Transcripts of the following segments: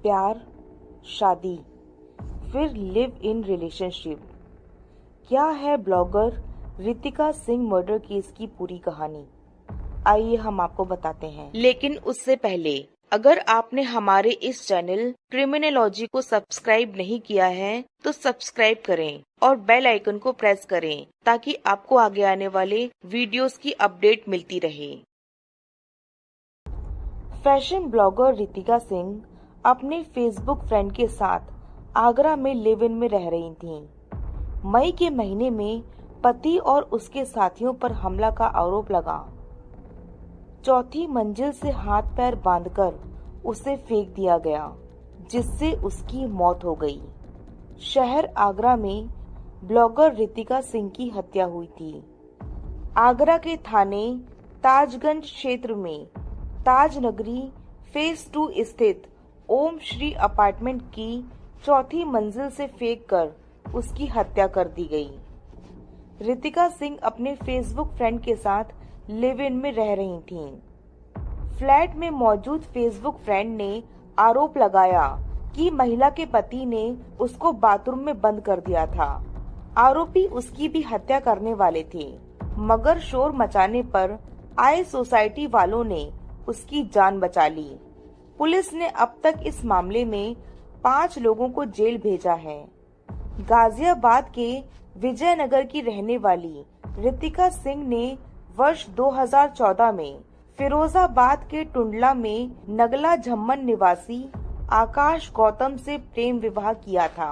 प्यार, शादी, फिर लिव इन रिलेशनशिप। क्या है blogger Ritika Singh murder case की पूरी कहानी? आइए हम आपको बताते हैं। लेकिन उससे पहले अगर आपने हमारे इस चैनल क्रिमिनोलॉजी को सब्सक्राइब नहीं किया है तो सब्सक्राइब करें और बेल आइकन को प्रेस करें ताकि आपको आगे आने वाले वीडियोस की अपडेट मिलती रहे। फैशन ब्लॉगर रितिका सिंह अपने फेसबुक फ्रेंड के साथ आगरा में लिव इन में रह रही थीं। मई के महीने में पति और उसके साथियों पर हमला का आरोप लगा। चौथी मंजिल से हाथ पैर बांधकर उसे फेंक दिया गया, जिससे उसकी मौत हो गई। शहर आगरा में ब्लॉगर रितिका सिंह की हत्या हुई थी। आगरा के थाने ताजगंज क्षेत्र में ताज नगरी फेज 2 स्थित ओम श्री अपार्टमेंट की चौथी मंजिल से फेंककर उसकी हत्या कर दी गई। रितिका सिंह अपने फेसबुक फ्रेंड के साथ लिव इन में रह रही थीं। फ्लैट में मौजूद फेसबुक फ्रेंड ने आरोप लगाया कि महिला के पति ने उसको बाथरूम में बंद कर दिया था। आरोपी उसकी भी हत्या करने वाले थे, मगर शोर मचाने पर आए सोसाइटी वालों ने उसकी जान बचा ली। पुलिस ने अब तक इस मामले में 5 लोगों को जेल भेजा है। गाजियाबाद के विजयनगर की रहने वाली रितिका सिंह ने वर्ष 2014 में फिरोजाबाद के टुंडला में नगला झम्मन निवासी आकाश गौतम से प्रेम विवाह किया था।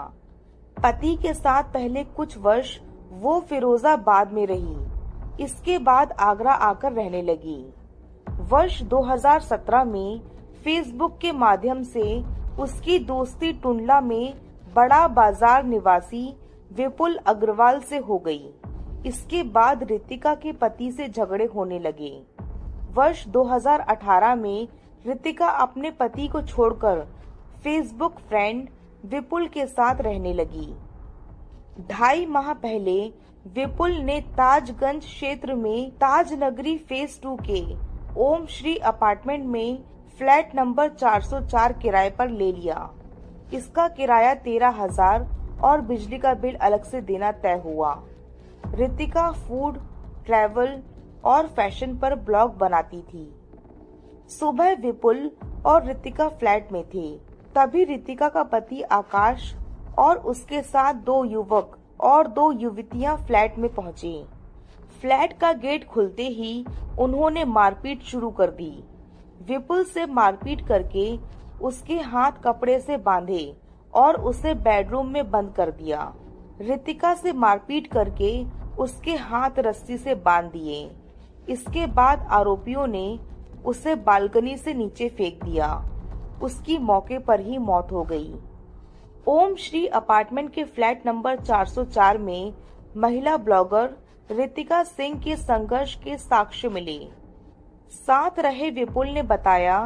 पति के साथ पहले कुछ वर्ष वो फिरोजाबाद में रही, इसके बाद आगरा आकर रहने लगी। वर्ष 2017 में फेसबुक के माध्यम से उसकी दोस्ती टुंडला में बड़ा बाजार निवासी विपुल अग्रवाल से हो गई। इसके बाद रितिका के पति से झगड़े होने लगे। वर्ष 2018 में रितिका अपने पति को छोड़कर फेसबुक फ्रेंड विपुल के साथ रहने लगी। 2.5 माह पहले विपुल ने ताजगंज क्षेत्र में ताज नगरी फेज 2 के ओम श्री अपार्टमेंट में फ्लैट नंबर 404 किराए पर ले लिया। इसका किराया 13,000 और बिजली का बिल अलग से देना तय हुआ। रितिका फूड, ट्रैवल और फैशन पर ब्लॉग बनाती थी। सुबह विपुल और रितिका फ्लैट में थे, तभी रितिका का पति आकाश और उसके साथ 2 युवक और 2 युवतियां फ्लैट में पहुंचे। फ्लैट का गेट खुलते ही उन्होंने मारपीट शुरू कर दी। विपुल से मारपीट करके उसके हाथ कपड़े से बांधे और उसे बेडरूम में बंद कर दिया। रितिका से मारपीट करके उसके हाथ रस्सी से बांध दिए। इसके बाद आरोपियों ने उसे बालकनी से नीचे फेंक दिया। उसकी मौके पर ही मौत हो गई। ओम श्री अपार्टमेंट के फ्लैट नंबर 404 में महिला ब्लॉगर रितिका सिंह के संघर्ष के साक्ष्य मिले। साथ रहे विपुल ने बताया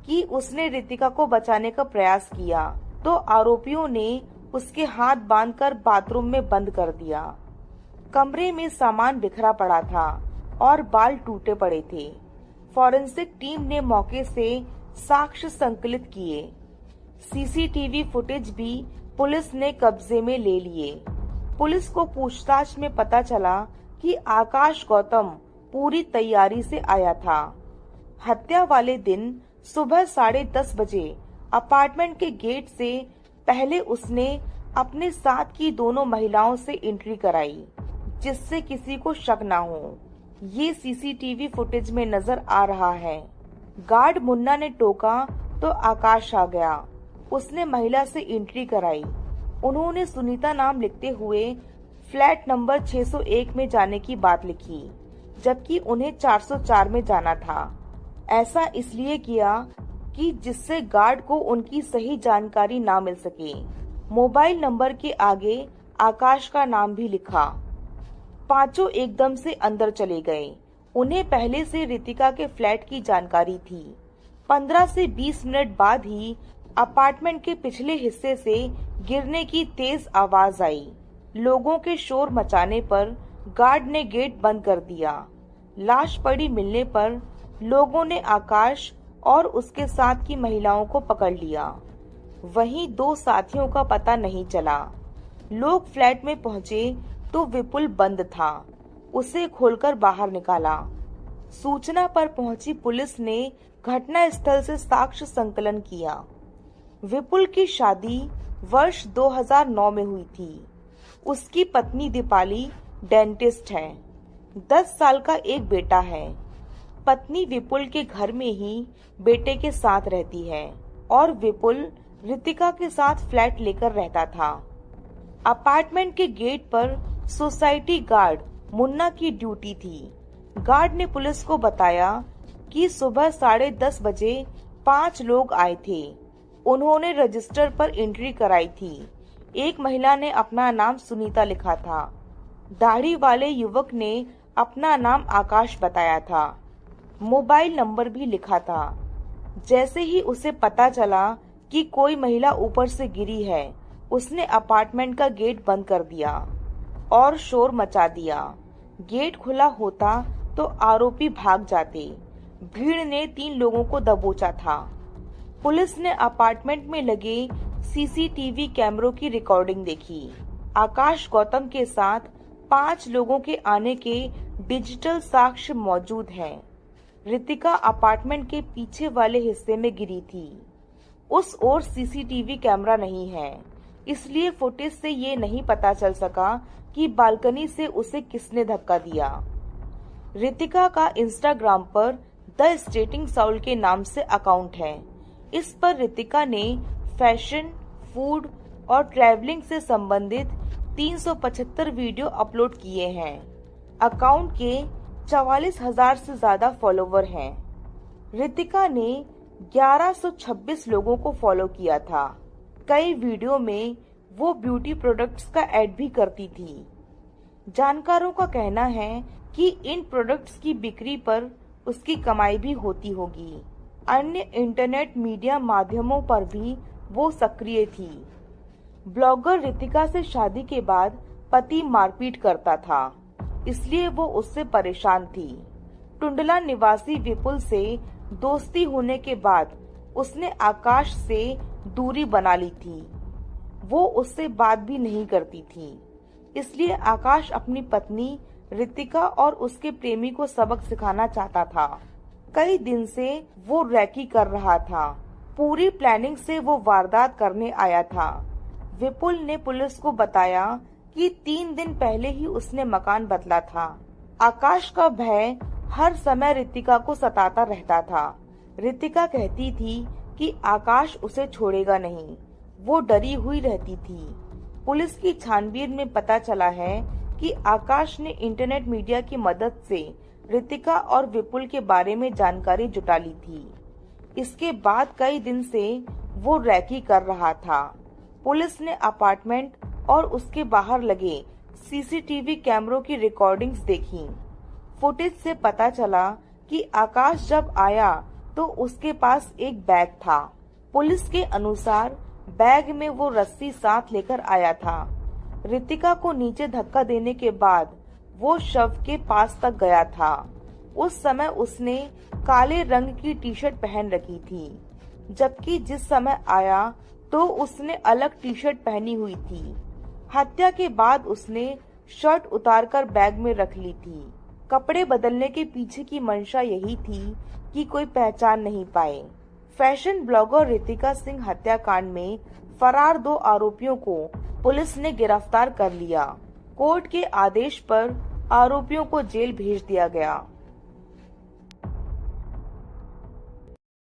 कि उसने रितिका को बचाने का प्रयास किया तो आरोपियों ने उसके हाथ बांधकर बाथरूम में बंद कर दिया। कमरे में सामान बिखरा पड़ा था और बाल टूटे पड़े थे। फॉरेंसिक टीम ने मौके से साक्ष्य संकलित किए। सीसीटीवी फुटेज भी पुलिस ने कब्जे में ले लिए। पुलिस को पूछताछ में पता चला कि आकाश गौतम पूरी तैयारी से आया था। हत्या वाले दिन सुबह 10:30 बजे अपार्टमेंट के गेट से पहले उसने अपने साथ की दोनों महिलाओं से एंट्री कराई, जिससे किसी को शक न हो। ये सीसीटीवी फुटेज में नजर आ रहा है। गार्ड मुन्ना ने टोका तो आकाश आ गया। उसने महिला से एंट्री कराई। उन्होंने सुनीता नाम लिखते हुए फ्लैट नंबर 601 में जाने की बात लिखी, जबकि उन्हें 404 में जाना था। ऐसा इसलिए किया कि जिससे गार्ड को उनकी सही जानकारी ना मिल सके। मोबाइल नंबर के आगे आकाश का नाम भी लिखा। पांचों एकदम से अंदर चले गए। उन्हें पहले से रितिका के फ्लैट की जानकारी थी। 15 से 20 मिनट बाद ही अपार्टमेंट के पिछले हिस्से से गिरने की तेज आवाज आई। लोगों के शोर मचाने पर गार्ड ने गेट बंद कर दिया। लाश पड़ी मिलने पर लोगों ने आकाश और उसके साथ की महिलाओं को पकड़ लिया। वहीं 2 साथियों का पता नहीं चला। लोग फ्लैट में पहुंचे तो विपुल बंद था। उसे खोलकर बाहर निकाला। सूचना पर पहुंची पुलिस ने घटना स्थल से साक्ष्य संकलन किया। विपुल की शादी वर्ष 2009 में हुई थी। उसकी पत्नी दीपाली डेंटिस्ट है। 10 साल का एक बेटा है। पत्नी विपुल के घर में ही बेटे के साथ रहती है और विपुल रितिका के साथ फ्लैट लेकर रहता था। अपार्टमेंट के गेट पर सोसाइटी गार्ड मुन्ना की ड्यूटी थी। गार्ड ने पुलिस को बताया कि सुबह 10:30 बजे 5 लोग आए थे। उन्होंने रजिस्टर पर एंट्री कराई थी। एक महिला ने अपना नाम सुनीता लिखा था। दाढ़ी वाले युवक ने अपना नाम आकाश बताया था। मोबाइल नंबर भी लिखा था। जैसे ही उसे पता चला कि कोई महिला ऊपर से गिरी है, उसने अपार्टमेंट का गेट बंद कर दिया और शोर मचा दिया। गेट खुला होता तो आरोपी भाग जाते। भीड़ ने 3 लोगों को दबोचा था। पुलिस ने अपार्टमेंट में लगे सीसीटीवी कैमरों की रिकॉर्डिंग देखी। आकाश गौतम के साथ 5 लोगों के आने के डिजिटल साक्ष्य मौजूद हैं। रितिका अपार्टमेंट के पीछे वाले हिस्से में गिरी थी। उस ओर सीसीटीवी कैमरा नहीं है, इसलिए फुटेज से ये नहीं पता चल सका कि बालकनी से उसे किसने धक्का दिया। रितिका का इंस्टाग्राम पर द स्टेटिंग साउल के नाम से अकाउंट है। इस पर रितिका ने फैशन, फूड और ट्रैवलिंग से संबंधित 375 वीडियो अपलोड किए हैं। अकाउंट के 44,000 से ज्यादा फॉलोवर हैं। रितिका ने 1126 लोगों को फॉलो किया था। कई वीडियो में वो ब्यूटी प्रोडक्ट्स का ऐड भी करती थी। जानकारों का कहना है कि इन प्रोडक्ट्स की बिक्री पर उसकी कमाई भी होती होगी। अन्य इंटरनेट मीडिया माध्यमों पर भी वो सक्रिय थी। ब्लॉगर रितिका से शादी के बाद पति मारपीट करता था, इसलिए वो उससे परेशान थी। टुंडला निवासी विपुल से दोस्ती होने के बाद उसने आकाश से दूरी बना ली थी। वो उससे बात भी नहीं करती थी, इसलिए आकाश अपनी पत्नी रितिका और उसके प्रेमी को सबक सिखाना चाहता था। कई दिन से वो रैकी कर रहा था। पूरी प्लानिंग से वो वारदात करने आया था। विपुल ने पुलिस को बताया कि 3 दिन पहले ही उसने मकान बदला था। आकाश का भय हर समय रितिका को सताता रहता था। रितिका कहती थी कि आकाश उसे छोड़ेगा नहीं। वो डरी हुई रहती थी। पुलिस की छानबीन में पता चला है कि आकाश ने इंटरनेट मीडिया की मदद से रितिका और विपुल के बारे में जानकारी जुटा ली थी। इसके बाद कई दिन से वो रैकी कर रहा था। पुलिस ने अपार्टमेंट और उसके बाहर लगे सीसीटीवी कैमरों की रिकॉर्डिंग्स देखी। फुटेज से पता चला कि आकाश जब आया तो उसके पास एक बैग था। पुलिस के अनुसार बैग में वो रस्सी साथ लेकर आया था। रितिका को नीचे धक्का देने के बाद वो शव के पास तक गया था। उस समय उसने काले रंग की टी-शर्ट पहन रखी थी, जबकि जिस समय आया तो उसने अलग टी-शर्ट पहनी हुई थी। हत्या के बाद उसने शर्ट उतारकर बैग में रख ली थी। कपड़े बदलने के पीछे की मंशा यही थी कि कोई पहचान नहीं पाए। फैशन ब्लॉगर रितिका सिंह हत्याकांड में फरार 2 आरोपियों को पुलिस ने गिरफ्तार कर लिया। कोर्ट के आदेश पर आरोपियों को जेल भेज दिया गया।